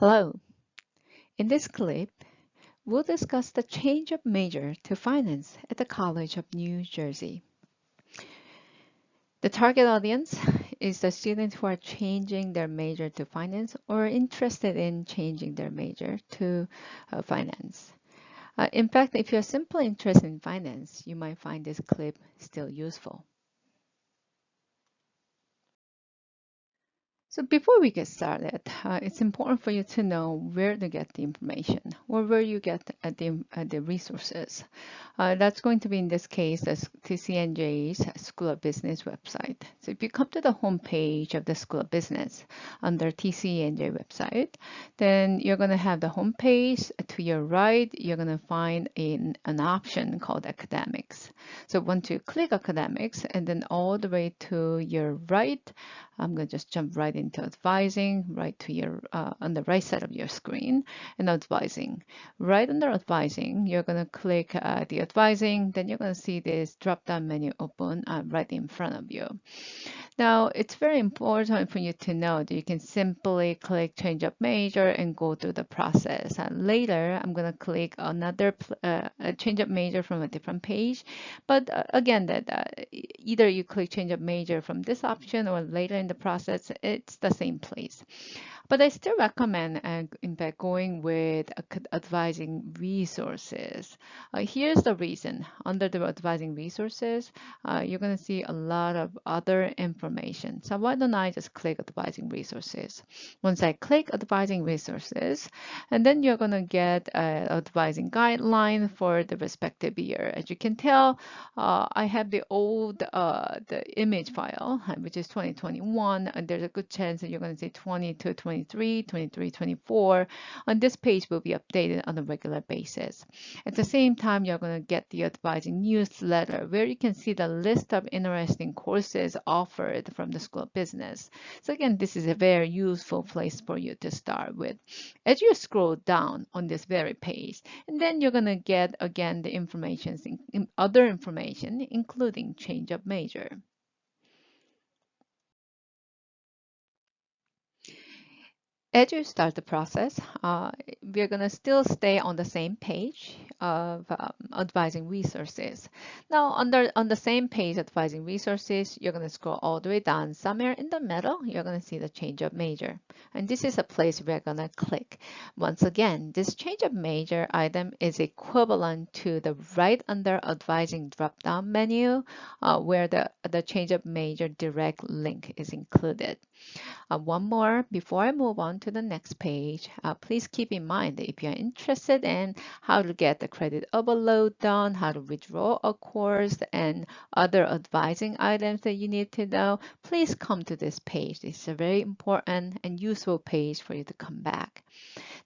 Hello. In this clip, we'll discuss the change of major to finance at the College of New Jersey. The target audience is the students who are changing their major to finance or interested in changing their major to finance. In fact, if you're simply interested in finance, you might find this clip still useful. So before we get started, it's important for you to know where to get the information or where you get the resources. That's going to be, in this case, the TCNJ's School of Business website. So if you come to the home page of the School of Business under TCNJ website, then you're going to have the home page. To your right, you're going to find an option called Academics. So once you click Academics, and then all the way to your right, I'm going to just jump right into advising, right to your on the right side of your screen, and advising. Right under advising, you're going to click the advising, then you're going to see this drop-down menu open right in front of you. Now, it's very important for you to know that you can simply click change of major and go through the process. Later, I'm going to click another change of major from a different page. But again, either you click change of major from this option or later in the process, it's the same place. But I still recommend, in fact, going with advising resources. Here's the reason. Under the advising resources, you're going to see a lot of other information. So why don't I just click advising resources? Once I click advising resources, and then you're going to get an advising guideline for the respective year. As you can tell, I have the the image file, which is 2021, and there's a good chance that you're going to see 22, 23, 23, 24. And this page will be updated on a regular basis. At the same time, you're going to get the advising newsletter where you can see the list of interesting courses offered from the School of Business. So again, this is a very useful place for you to start with. As you scroll down on this very page, and then you're going to get again the information, other information, including change of major. As you start the process, we're going to still stay on the same page of advising resources. Now, on the same page, advising resources, you're going to scroll all the way down. Somewhere in the middle, you're going to see the change of major. And this is a place we're going to click. Once again, this change of major item is equivalent to the right under advising drop-down menu, where the change of major direct link is included. One more before I move on to the next page, please keep in mind that if you're interested in how to get the credit overload done, how to withdraw a course, and other advising items that you need to know, please come to this page. It's a very important and useful page for you to come back.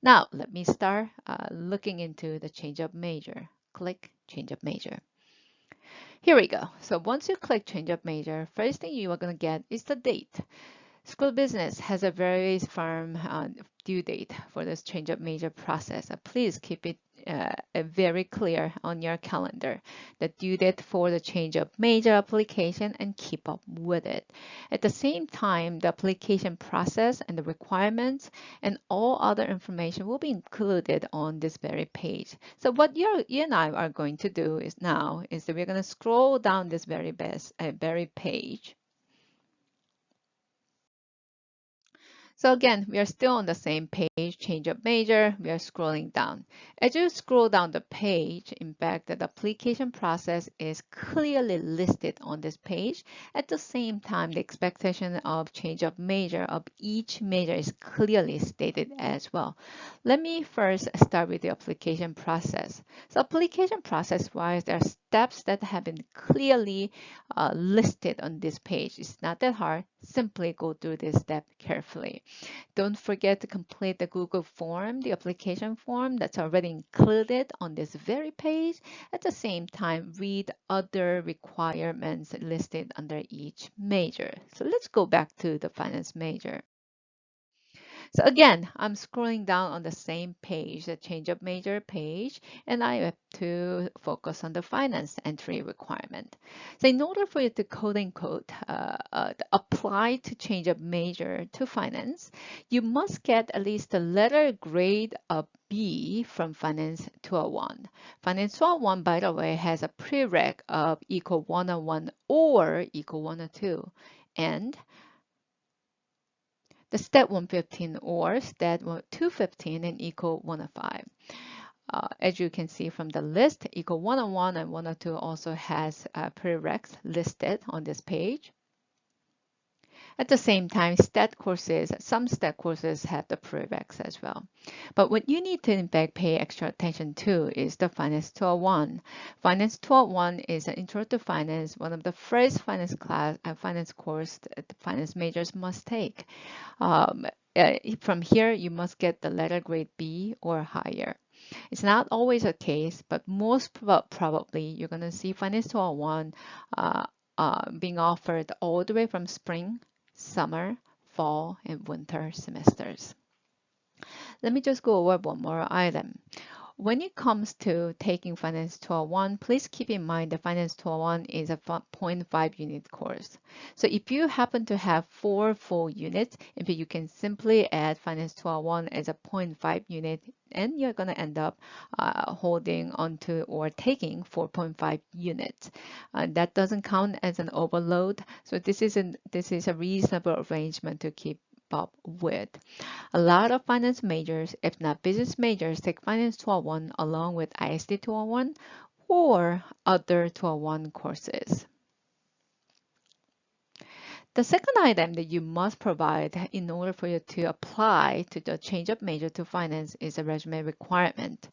Now, let me start looking into the change of major. Click change of major. Here we go. So once you click change of major, first thing you are going to get is the date. School business has a very firm due date for this change of major process. Please keep it very clear on your calendar, the due date for the change of major application, and keep up with it. At the same time, the application process and the requirements and all other information will be included on this very page. So what you and I are going to do is that we're going to scroll down this very page. So again, we are still on the same page, change of major, we are scrolling down. As you scroll down the page, in fact, the application process is clearly listed on this page. At the same time, the expectation of change of major of each major is clearly stated as well. Let me first start with the application process. So application process-wise, there are steps that have been clearly listed on this page. It's not that hard. Simply go through this step carefully. Don't forget to complete the Google form, the application form that's already included on this very page. At the same time, read other requirements listed under each major. So let's go back to the finance major. So again, I'm scrolling down on the same page, the change of major page, and I have to focus on the finance entry requirement. So in order for you to quote unquote apply to change of major to finance, you must get at least a letter grade of B from Finance 201. Finance 201, by the way, has a prereq of equal 101 or equal 102. And the stat 115 or stat 215 and equal 105. As you can see from the list, equal 101 and 102 also has prereqs listed on this page. At the same time, some stat courses have the prereqs as well. But what you need to in fact pay extra attention to is the Finance 201. Finance 201 is an intro to finance, one of the first finance course that the finance majors must take. From here, you must get the letter grade B or higher. It's not always the case, but most probably you're going to see Finance 201 being offered all the way from spring, summer, fall, and winter semesters. Let me just go over one more item. When it comes to taking Finance 201, please keep in mind that Finance 201 is a 0.5 unit course. So if you happen to have 4 full units, you can simply add Finance 201 as a 0.5 unit, and you're going to end up holding onto or taking 4.5 units. That doesn't count as an overload. So this is a reasonable arrangement to keep up with. A lot of finance majors, if not business majors, take Finance 201 along with ISD 201 or other 201 courses. The second item that you must provide in order for you to apply to the change of major to finance is a resume requirement.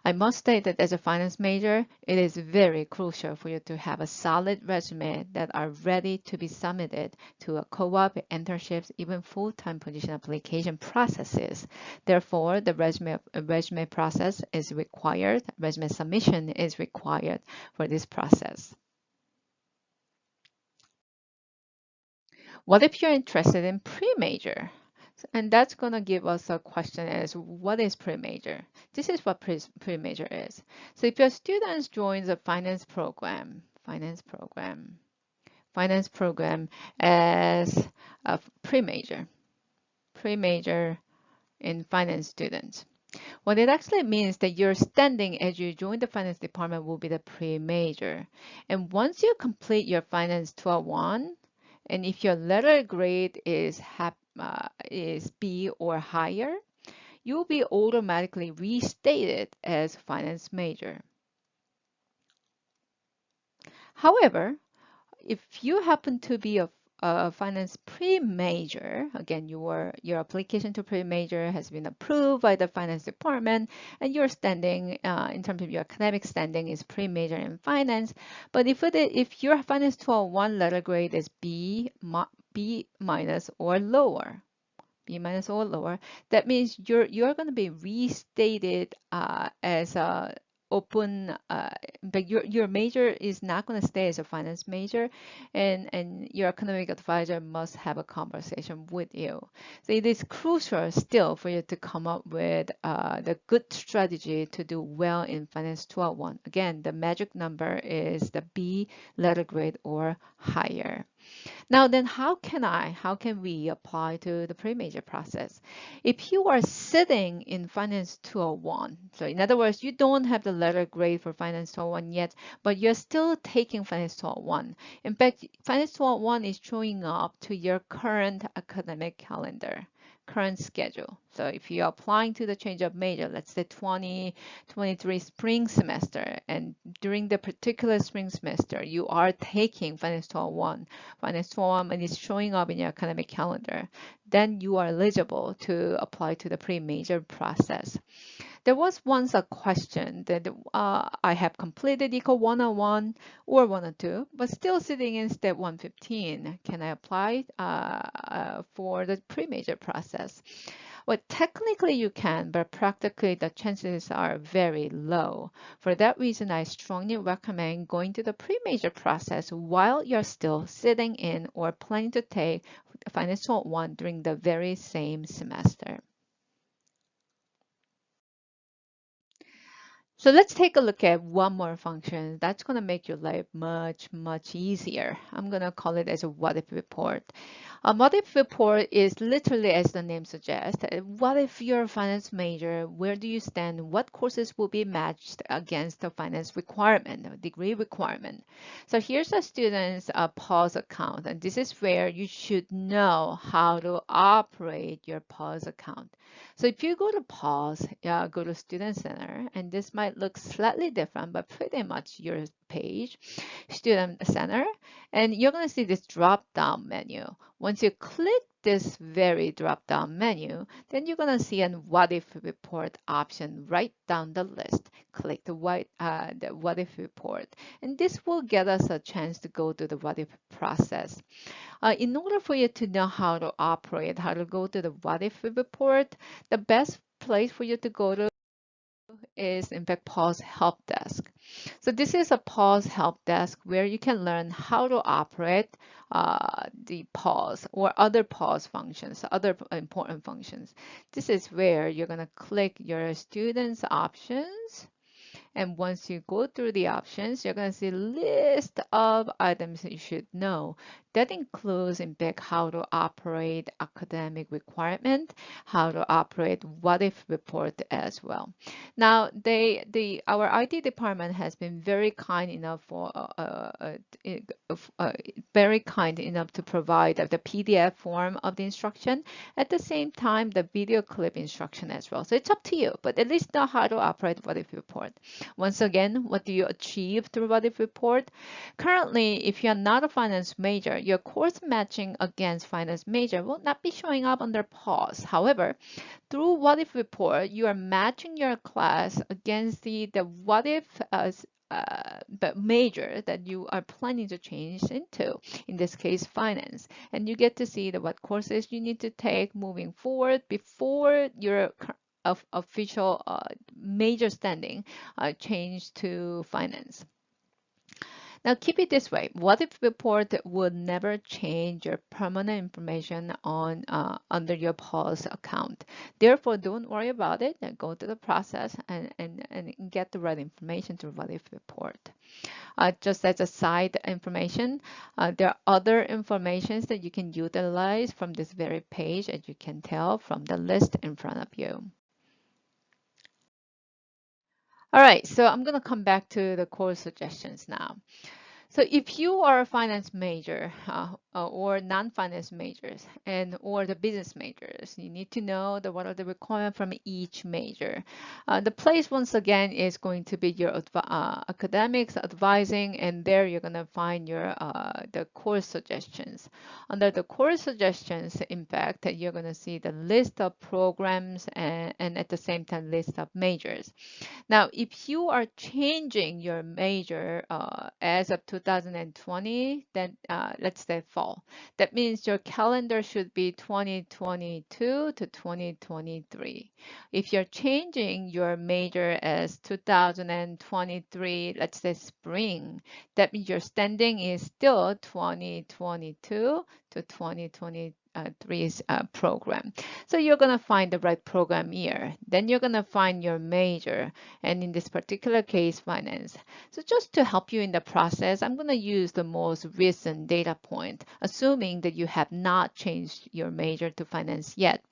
I must state that as a finance major, it is very crucial for you to have a solid resume that are ready to be submitted to a co-op, internships, even full-time position application processes. Therefore, the resume process is required, resume submission is required for this process. What if you're interested in pre-major? And that's going to give us a question as what is pre-major? This is what pre-major is. So if your students join the finance program as a pre-major in finance students. What it actually means that your standing as you join the finance department will be the pre-major. And once you complete your finance 201, and if your letter grade is B or higher, you will be automatically restated as finance major. However, if you happen to be a finance pre-major, again, your application to pre-major has been approved by the finance department, and your standing in terms of your academic standing is pre-major in finance. But if your finance 201 letter grade is B minus or lower, that means you're going to be restated as a open, but your major is not going to stay as a finance major, and your academic advisor must have a conversation with you. So it is crucial still for you to come up with the good strategy to do well in Finance 201. Again, the magic number is the B letter grade or higher. Now then, how can we apply to the pre-major process? If you are sitting in Finance 201, so in other words, you don't have the letter grade for Finance 201 yet, but you're still taking Finance 201. In fact, Finance 201 is showing up to your current academic calendar, current schedule. So if you're applying to the change of major, let's say 2023 spring semester, and during the particular spring semester, you are taking Finance 201, and it's showing up in your academic calendar, then you are eligible to apply to the pre-major process. There was once a question that I have completed equal 101 or 102, but still sitting in step 115. Can I apply for the pre-major process? Well, technically you can, but practically the chances are very low. For that reason, I strongly recommend going to the pre-major process while you're still sitting in or planning to take Financial 1 during the very same semester. So let's take a look at one more function that's going to make your life much easier. I'm going to call it as a what if report. A Whatif report is literally, as the name suggests, what if you're a finance major? Where do you stand? What courses will be matched against the finance requirement, the degree requirement? So here's a student's PAWS account, and this is where you should know how to operate your PAWS account. So if you go to PAWS, go to Student Center, and this might look slightly different, but pretty much your page, Student Center, and you're going to see this drop-down menu. Once you click this very drop-down menu, then you're going to see a what if report option right down the list. Click the what if report, and this will get us a chance to go to the what if process. In order for you to know how to operate, how to go to the what if report, the best place for you to go to is in fact PAWS Help Desk. So this is a PAWS Help Desk where you can learn how to operate the PAWS or other PAWS functions, other important functions. This is where you're going to click your students options. And once you go through the options, you're going to see a list of items that you should know. That includes, in fact, how to operate academic requirement, how to operate what if report as well. Now, our IT department has been very kind enough very kind enough to provide the PDF form of the instruction. At the same time, the video clip instruction as well. So it's up to you, but at least know how to operate what if report. Once again, what do you achieve through Whatif Report? Currently, if you're not a finance major, your course matching against finance major will not be showing up under PAWS. However, through Whatif Report, you are matching your class against the what if but major that you are planning to change into, in this case, finance. And you get to see what courses you need to take moving forward before your of official major standing change to finance. Now keep it this way. What if report would never change your permanent information on under your PAWS account? Therefore, don't worry about it. Go through the process and get the right information through what if report. Just as a side information, there are other informations that you can utilize from this very page, as you can tell from the list in front of you. All right, so I'm going to come back to the course suggestions now. So if you are a finance major or non-finance majors or the business majors, you need to know what are the requirements from each major. The place once again is going to be your academics, advising, and there you're going to find your the course suggestions. Under the course suggestions, in fact, you're going to see the list of programs and at the same time list of majors. Now, if you are changing your major as of 2020, then let's say fall. That means your calendar should be 2022 to 2023. If you're changing your major as 2023, let's say spring, that means your standing is still 2022 to 2023 program. So you're going to find the right program year. Then you're going to find your major, and in this particular case, finance. So just to help you in the process, I'm going to use the most recent data point, assuming that you have not changed your major to finance yet.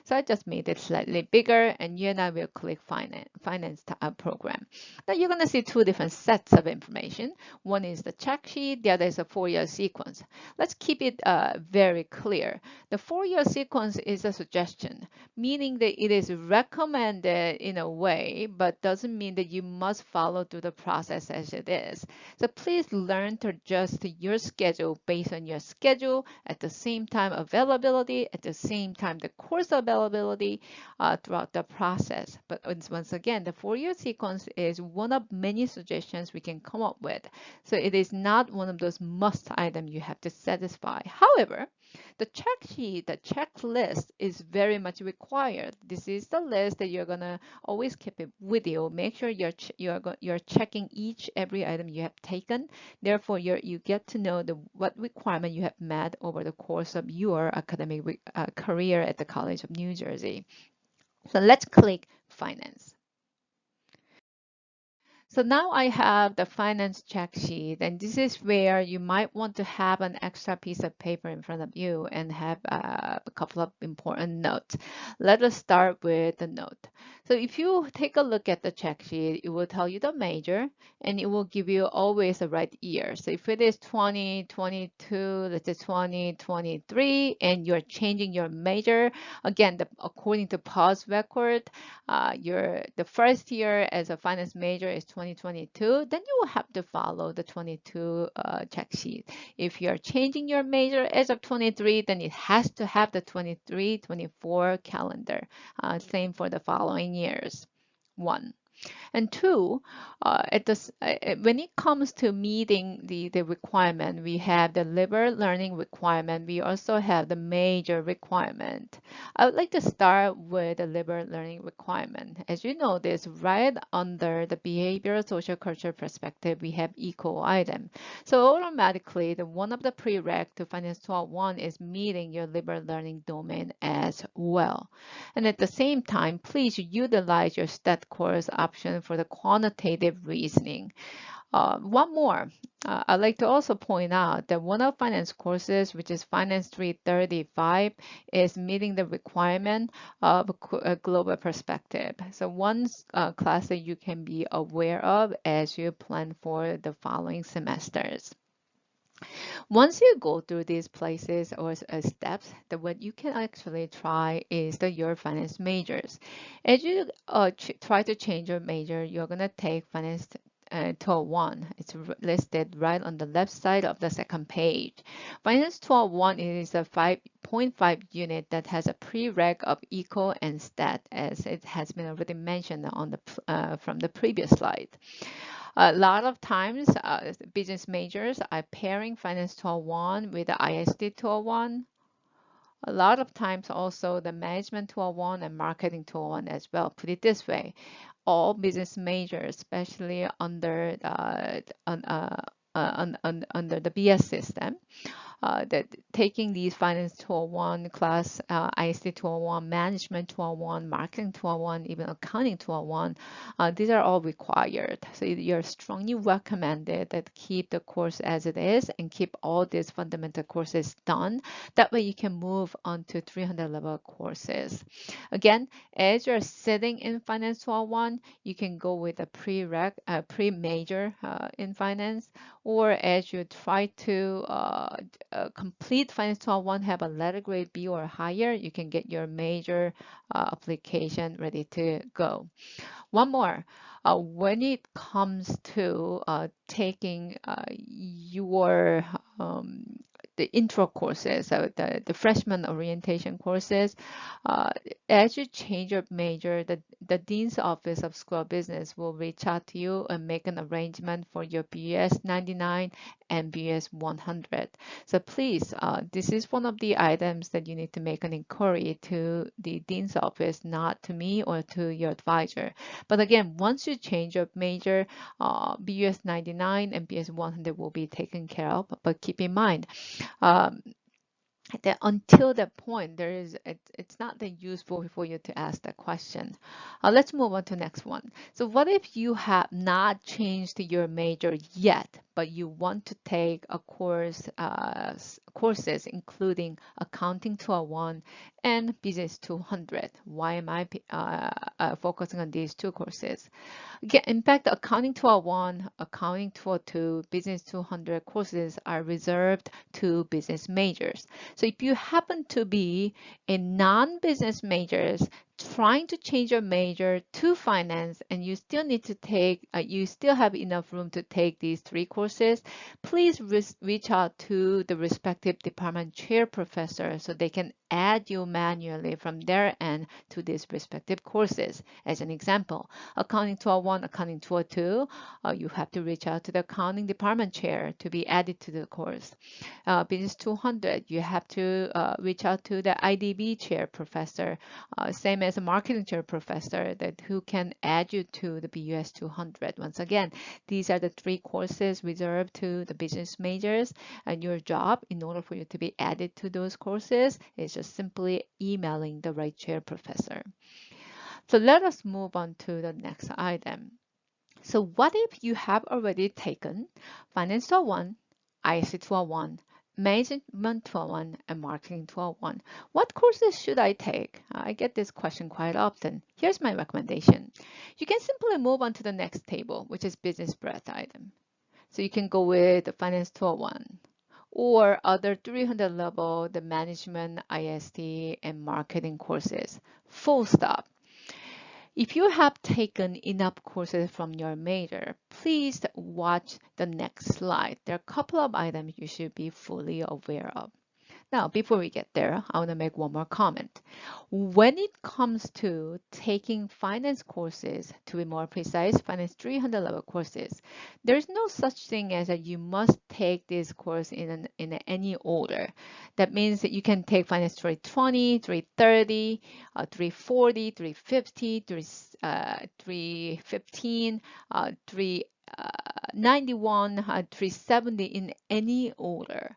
So I just made it slightly bigger, and you and I will click finance program. Now you're going to see two different sets of information. One is the check sheet, the other is a 4-year sequence. Let's keep it very clear. The 4-year sequence is a suggestion, meaning that it is recommended in a way, but doesn't mean that you must follow through the process as it is. So please learn to adjust your schedule based on your schedule, at the same time availability, at the same time the course availability throughout the process. But once again, the 4-year sequence is one of many suggestions we can come up with. So it is not one of those must items you have to satisfy. However, The check sheet, the checklist is very much required. This is the list that you're gonna always keep it with you. Make sure you're checking each every item you have taken. Therefore, you get to know what requirement you have met over the course of your academic career at the College of New Jersey. So let's click finance. So now I have the finance check sheet, and this is where you might want to have an extra piece of paper in front of you and have a couple of important notes. Let us start with the note. So if you take a look at the check sheet, it will tell you the major and it will give you always the right year. So if it is 2022, let's say 2023, and you're changing your major, again, according to PAWS record, the first year as a finance major is 2022, then you will have to follow the 22 check sheet. If you're changing your major as of 23, then it has to have the 23, 24 calendar. Same for the following years. One. And two, when it comes to meeting the requirement, we have the liberal learning requirement. We also have the major requirement. I would like to start with the liberal learning requirement. As you know, this right under the behavioral social culture perspective, we have equal item. So automatically, one of the prereq to Finance 12.1 is meeting your liberal learning domain as well. And at the same time, please utilize your STAT course option for the quantitative reasoning. One more, I'd like to also point out that one of finance courses, which is Finance 335, is meeting the requirement of a global perspective. So one class that you can be aware of as you plan for the following semesters. Once you go through these places or steps, what you can actually try is your finance majors. As you try to change your major, you're going to take finance 12.1. It's listed right on the left side of the second page. Finance 12.1 is a 5.5 unit that has a prereq of eco and stat, as it has been already mentioned on from the previous slide. A lot of times, business majors are pairing Finance 12.1 with the ISD 12.1. A lot of times also the Management 12.1 and Marketing 12.1 as well. Put it this way, all business majors, especially under under the BS system, that taking these Finance 12.1 class, ISD 12.1, Management 12.1, Marketing 12.1, even Accounting 12.1, these are all required. So you're strongly recommended that keep the course as it is and keep all these fundamental courses done. That way you can move on to 300 level courses. Again, as you're sitting in Finance 12.1, you can go with a pre-major in finance, or as you try to complete Finance 12.1, have a letter grade B or higher, you can get your major application ready to go. One more. When it comes to taking your the intro courses, so the freshman orientation courses, as you change your major, the Dean's Office of School of Business will reach out to you and make an arrangement for your BS 99 and BS 100. So please, this is one of the items that you need to make an inquiry to the Dean's Office, not to me or to your advisor. But again, once you change your major, BS 99 and BS 100 will be taken care of. But keep in mind, that until that point, it's not that useful for you to ask that question. Let's move on to the next one. So what if you have not changed your major yet, but you want to take a courses including Accounting 201 and Business 200? Why am I focusing on these two courses? Again, in fact, Accounting 201, Accounting 202, Business 200 courses are reserved to business majors. So if you happen to be a non-business majors, trying to change your major to finance and you still need to take, you still have enough room to take these 3 courses, please reach out to the respective department chair professor so they can add you manually from their end to these respective courses. As an example, Accounting 201, Accounting 202, you have to reach out to the accounting department chair to be added to the course. Business 200, you have to reach out to the IDB chair professor, same as a marketing chair professor that who can add you to the BUS 200. Once again, these are the 3 courses reserved to the business majors, and your job in order for you to be added to those courses is just simply emailing the right chair professor. So let us move on to the next item. So what if you have already taken Finance 201, IC 201, Management 201, and Marketing 201? What courses should I take? I get this question quite often. Here's my recommendation. You can simply move on to the next table, which is business breadth item. So you can go with the Finance 201 or other 300 level, the Management, IST, and Marketing courses. Full stop. If you have taken enough courses from your major, please watch the next slide. There are a couple of items you should be fully aware of. Now, before we get there, I want to make one more comment. When it comes to taking finance courses, to be more precise, finance 300 level courses, there's no such thing as that you must take this course in any order. That means that you can take finance 320, 330, 340, 350, 315, 391, 370 in any order.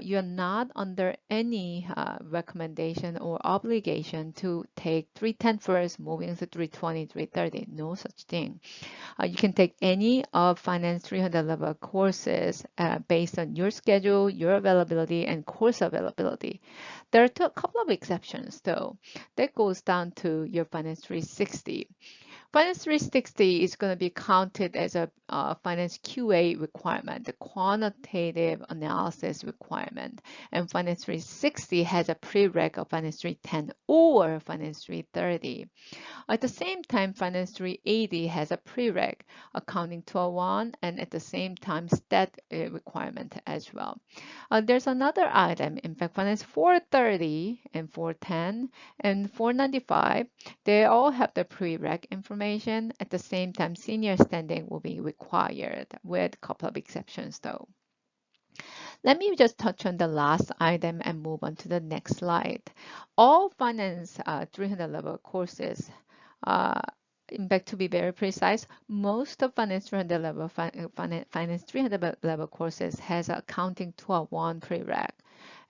You're not under any recommendation or obligation to take 310 first, moving to 320, 330. No such thing. You can take any of Finance 300 level courses based on your schedule, your availability, and course availability. There are a couple of exceptions, though. That goes down to your Finance 360. Finance 360 is going to be counted as a Finance QA requirement, the quantitative analysis requirement. And Finance 360 has a prereq of Finance 310 or Finance 330. At the same time, Finance 380 has a prereq, Accounting 201, and at the same time, STAT requirement as well. There's another item, in fact, Finance 430 and 410 and 495, they all have the prereq information. At the same time, senior standing will be required with a couple of exceptions though. Let me just touch on the last item and move on to the next slide. All finance 300 level courses, in fact, to be very precise, most of finance 300 level finance 300 level courses has accounting 201 prereq.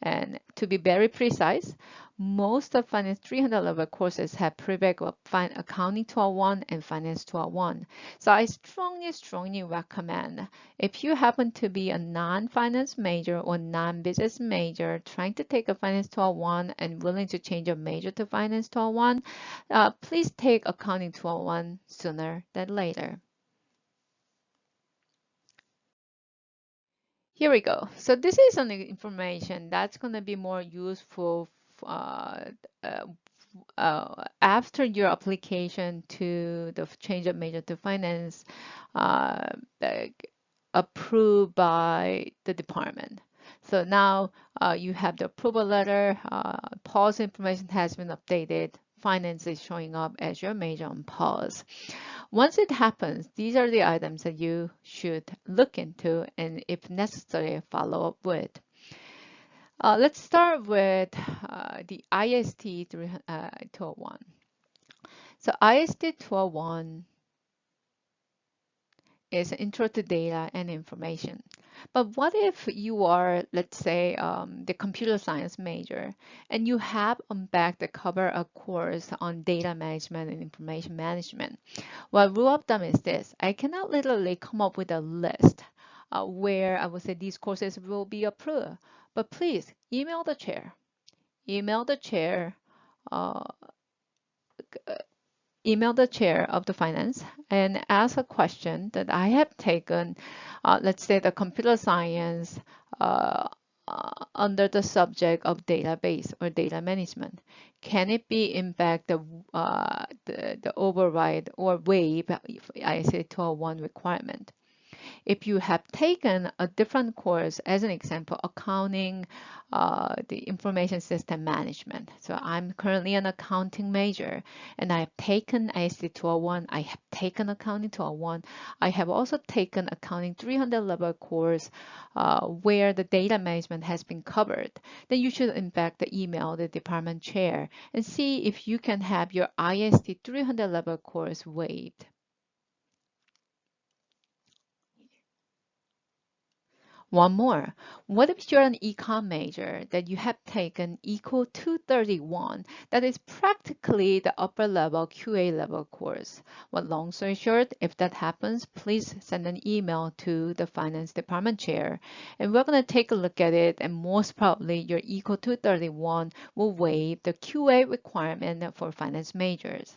And to be very precise, most of Finance 300 level courses have prereq of Accounting 201 and Finance 201. So I strongly recommend if you happen to be a non-finance major or non-business major trying to take a Finance 201 and willing to change your major to Finance 201, please take Accounting 201 sooner than later. Here we go. So this is some information that's going to be more useful after your application to the change of major to finance approved by the department. So now you have the approval letter, pause information has been updated, finance is showing up as your major on pause. Once it happens, these are the items that you should look into and if necessary, follow up with. Let's start with the IST 201. So IST 201 is intro to data and information. But what if you are, let's say, the computer science major and you have on back the cover a course on data management and information management? Well, rule of thumb is this. I cannot literally come up with a list where I would say these courses will be approved. But please email the chair. Email the chair. Email the chair of the finance and ask a question that I have taken, let's say the computer science under the subject of database or data management. Can it be in fact the override or waive ISA 201 requirement. If you have taken a different course, as an example, accounting, the information system management. So I'm currently an accounting major and I have taken ISD 201. I have taken accounting 201. I have also taken accounting 300 level course where the data management has been covered. Then you should in fact email the department chair and see if you can have your ISD 300 level course waived. One more. What if you're an econ major that you have taken Eco 231 that is practically the upper level QA level course? Well, long story short, if that happens, please send an email to the finance department chair and we're going to take a look at it, and most probably your Eco 231 will waive the QA requirement for finance majors.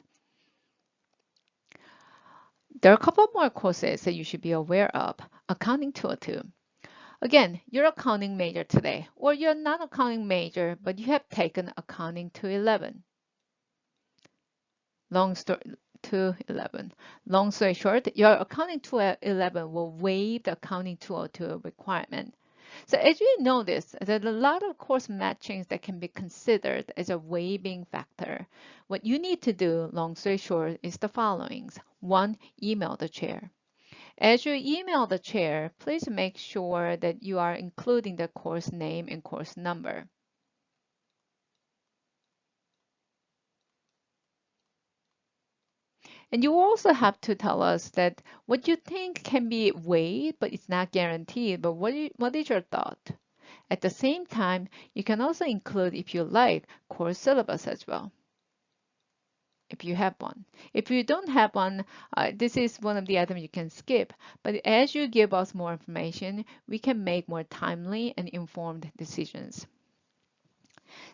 There are a couple more courses that you should be aware of. Accounting 202. Again, you're accounting major today, or you're not accounting major, but you have taken accounting 211. Long story 211. Long story short, your accounting 211 will waive the accounting 202 requirement. So as you notice, there's a lot of course matchings that can be considered as a waiving factor. What you need to do, long story short, is the following. One, email the chair. As you email the chair, please make sure that you are including the course name and course number. And you also have to tell us that what you think can be waived, but it's not guaranteed, but what is your thought? At the same time, you can also include, if you like, course syllabus as well, if you have one. If you don't have one, this is one of the items you can skip. But as you give us more information, we can make more timely and informed decisions.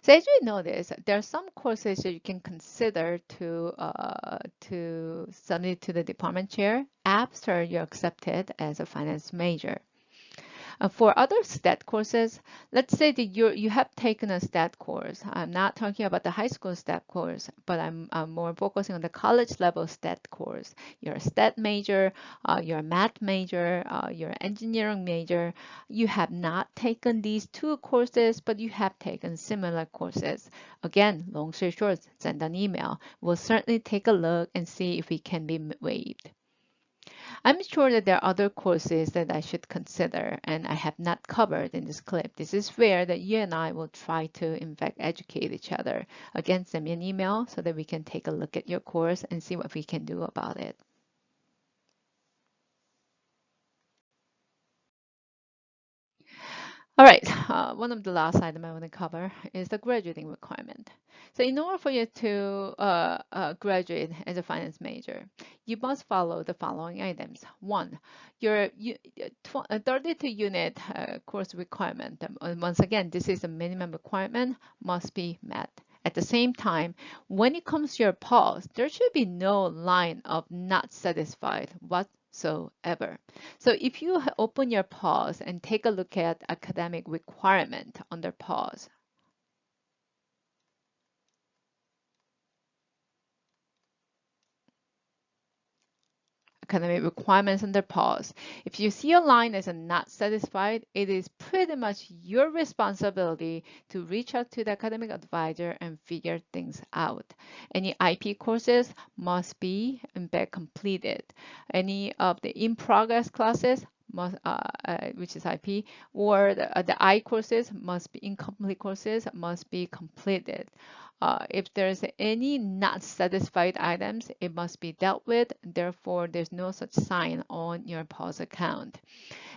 So as you notice, there are some courses that you can consider to submit to the department chair after you're accepted as a finance major. For other stat courses, let's say that you have taken a stat course. I'm not talking about the high school stat course, but I'm more focusing on the college level stat course. You're a stat major, you're a math major, you're an engineering major. You have not taken these two courses, but you have taken similar courses. Again, long story short, send an email. We'll certainly take a look and see if it can be waived. I'm sure that there are other courses that I should consider and I have not covered in this clip. This is where that you and I will try to, in fact, educate each other. Again, send me an email so that we can take a look at your course and see what we can do about it. All right, one of the last item I want to cover is the graduating requirement. So in order for you to graduate as a finance major, you must follow the following items. One, your 32 unit course requirement. Once again, this is a minimum requirement, must be met. At the same time, when it comes to your pause, there should be no line of not satisfied whatsoever. So if you open your pause and take a look at academic requirement under pause, academic requirements under pause. If you see a line as a not satisfied, it is pretty much your responsibility to reach out to the academic advisor and figure things out. Any IP courses must be in fact completed. Any of the in-progress classes must, which is IP, or the I courses must be incomplete courses must be completed. If there's any not satisfied items, it must be dealt with. Therefore, there's no such sign on your pause account.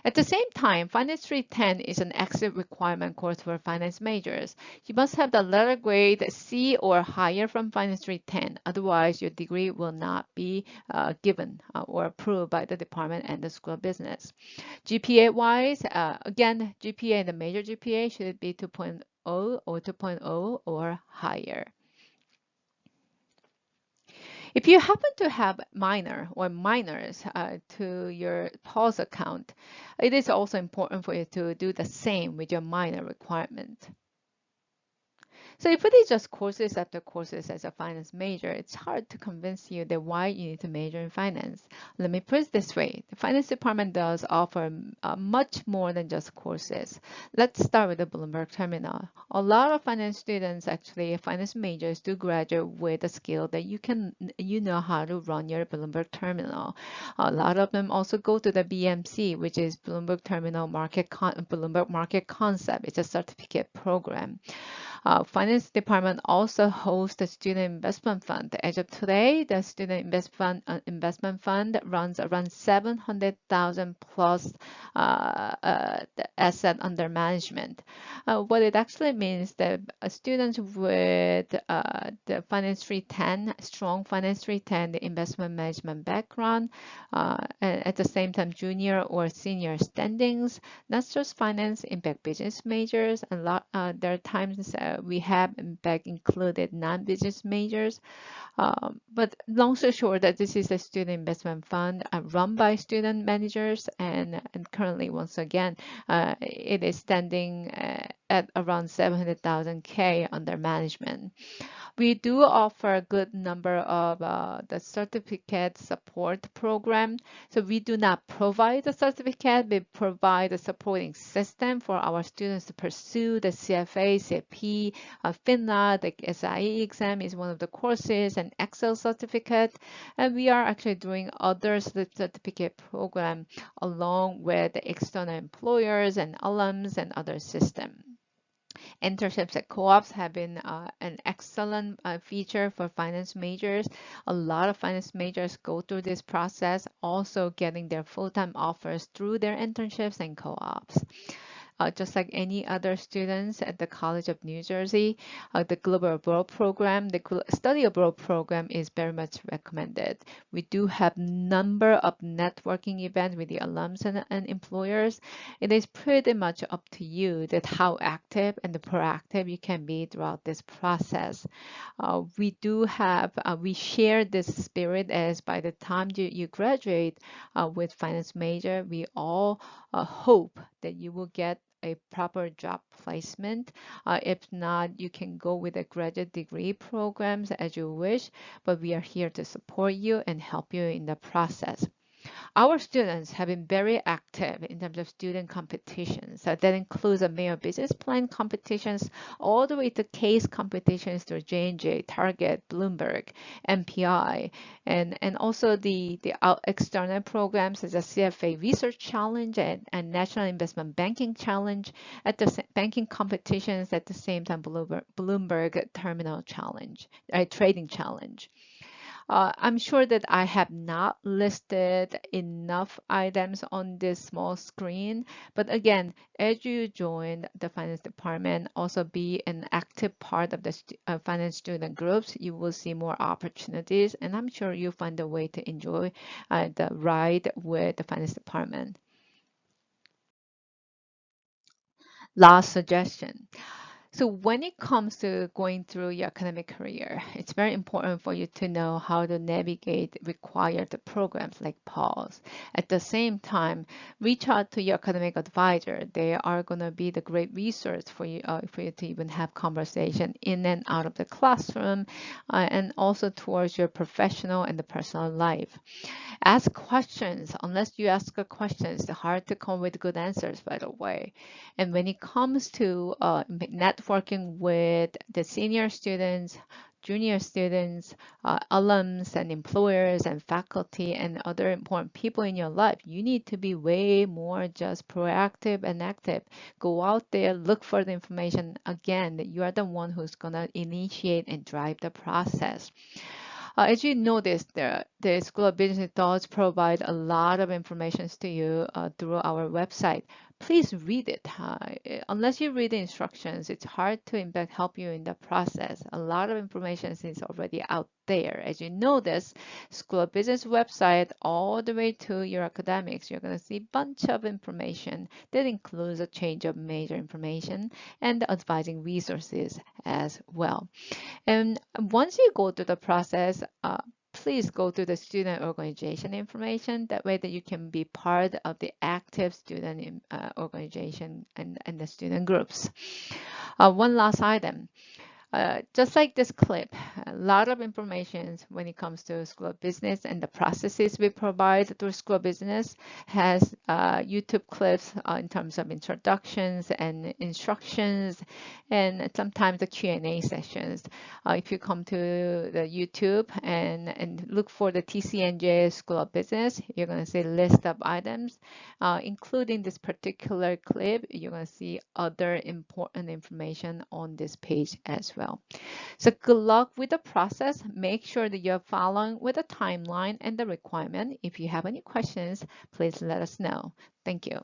At the same time, Finance 310 is an exit requirement course for finance majors. You must have the letter grade C or higher from Finance 310. Otherwise, your degree will not be given or approved by the department and the School of Business. GPA-wise, again, GPA, the major GPA should be 2.0 or 2.0 or higher. If you happen to have minor or minors to your pause account, it is also important for you to do the same with your minor requirement. So if it is just courses after courses as a finance major, it's hard to convince you that why you need to major in finance. Let me put it this way. The finance department does offer much more than just courses. Let's start with the Bloomberg Terminal. A lot of finance students, actually finance majors, do graduate with a skill that you know how to run your Bloomberg Terminal. A lot of them also go to the BMC, which is Bloomberg Terminal Bloomberg Market Concept. It's a certificate program. Finance department also hosts the student investment fund. As of today, the student investment fund runs around 700,000 plus the asset under management. What it actually means that students with the Finance 310, strong Finance 310, the investment management background, and at the same time junior or senior standings, not just finance, impact business majors, and there are times we have in fact included non-business majors. But long story short, that this is a student investment fund run by student managers, and currently, once again, it is standing at around 700,000 K under management. We do offer a good number of the certificate support program. So we do not provide the certificate, we provide a supporting system for our students to pursue the CFA, CFP, FINRA, the SIE exam is one of the courses, and Excel certificate. And we are actually doing other certificate program along with the external employers and alums and other systems. Internships at co-ops have been an excellent feature for finance majors. A lot of finance majors go through this process, also getting their full-time offers through their internships and co-ops. Just like any other students at the College of New Jersey, the Global Abroad program, the Study Abroad program is very much recommended. We do have number of networking events with the alums and employers. It is pretty much up to you that how active and proactive you can be throughout this process. We share this spirit as by the time you graduate with finance major, we all hope that you will get a proper job placement. If not, you can go with a graduate degree programs as you wish, but we are here to support you and help you in the process. Our students have been very active in terms of student competitions. So that includes a Mayor Business Plan competitions, all the way to case competitions through J&J, Target, Bloomberg, MPI, and also the external programs such as CFA Research Challenge and National Investment Banking Challenge, at the banking competitions at the same time Bloomberg Terminal Challenge, Trading Challenge. I'm sure that I have not listed enough items on this small screen, but again, as you join the finance department, also be an active part of the finance student groups, you will see more opportunities, and I'm sure you'll find a way to enjoy the ride with the finance department. Last suggestion. So when it comes to going through your academic career, it's very important for you to know how to navigate required programs like PALS. At the same time, reach out to your academic advisor. They are going to be the great resource for you to even have conversation in and out of the classroom, and also towards your professional and the personal life. Ask questions. Unless you ask a question, it's hard to come with good answers right away. And when it comes to networking with the senior students, junior students, alums and employers and faculty and other important people in your life, you need to be way more just proactive and active. Go out there, look for the information. Again, you are the one who's going to initiate and drive the process. As you noticed, the School of Business does provide a lot of information to you through our website. Please read it. Unless you read the instructions, it's hard to in fact help you in the process. A lot of information is already out there. As you notice, School of Business website all the way to your academics, you're going to see a bunch of information that includes a change of major information and the advising resources as well. And once you go through the process, please go to the student organization information. That way that you can be part of the active student organization and the student groups. One last item. Just like this clip, a lot of information when it comes to School of Business and the processes we provide through School of Business has YouTube clips in terms of introductions and instructions, and sometimes the Q&A sessions. If you come to the YouTube and look for the TCNJ School of Business, you're going to see a list of items, including this particular clip. You're going to see other important information on this page as well. So good luck with the process. Make sure that you're following with the timeline and the requirement. If you have any questions, please let us know. Thank you.